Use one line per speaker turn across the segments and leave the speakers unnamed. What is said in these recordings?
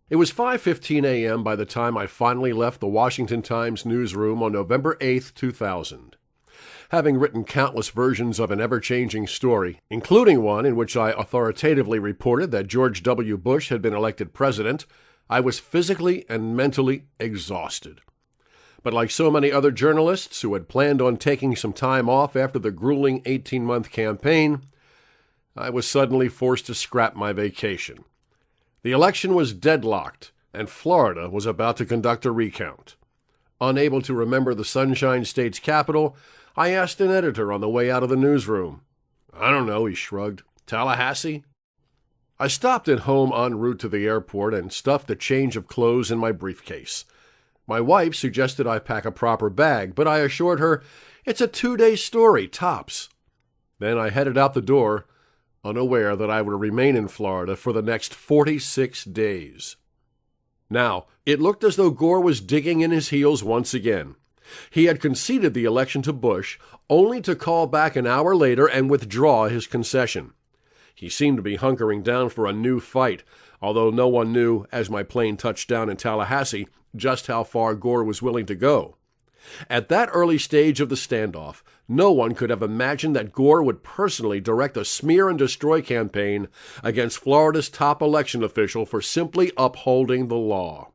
It was 5:15 a.m. by the time I finally left the Washington Times newsroom on November 8, 2000. Having written countless versions of an ever-changing story, including one in which I authoritatively reported that George W. Bush had been elected president, I was physically and mentally exhausted. But like so many other journalists who had planned on taking some time off after the grueling 18-month campaign, I was suddenly forced to scrap my vacation. The election was deadlocked, and Florida was about to conduct a recount. Unable to remember the Sunshine State's capital, I asked an editor on the way out of the newsroom. "I don't know," he shrugged. "Tallahassee?" I stopped at home en route to the airport and stuffed a change of clothes in my briefcase. My wife suggested I pack a proper bag, but I assured her it's a 2-day story, tops. Then I headed out the door, unaware that I would remain in Florida for the next 46 days. Now, it looked as though Gore was digging in his heels once again. He had conceded the election to Bush, only to call back an hour later and withdraw his concession. He seemed to be hunkering down for a new fight, although no one knew, as my plane touched down in Tallahassee, just how far Gore was willing to go. At that early stage of the standoff, no one could have imagined that Gore would personally direct a smear and destroy campaign against Florida's top election official for simply upholding the law.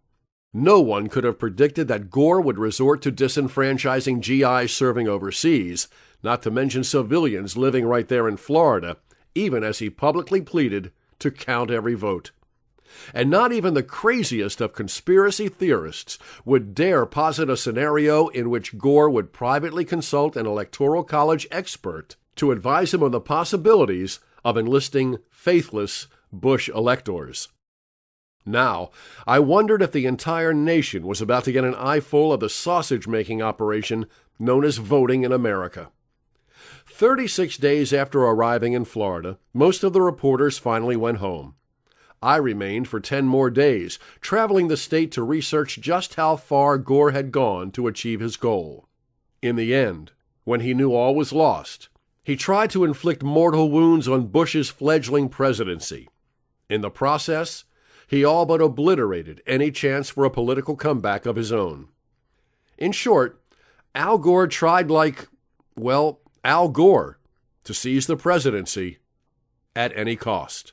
No one could have predicted that Gore would resort to disenfranchising GIs serving overseas, not to mention civilians living right there in Florida, even as he publicly pleaded to count every vote. And not even the craziest of conspiracy theorists would dare posit a scenario in which Gore would privately consult an Electoral College expert to advise him on the possibilities of enlisting faithless Bush electors. Now, I wondered if the entire nation was about to get an eyeful of the sausage-making operation known as voting in America. 36 days after arriving in Florida, most of the reporters finally went home. I remained for 10 more days, traveling the state to research just how far Gore had gone to achieve his goal. In the end, when he knew all was lost, he tried to inflict mortal wounds on Bush's fledgling presidency. In the process, he all but obliterated any chance for a political comeback of his own. In short, Al Gore tried like, well, Al Gore, to seize the presidency at any cost.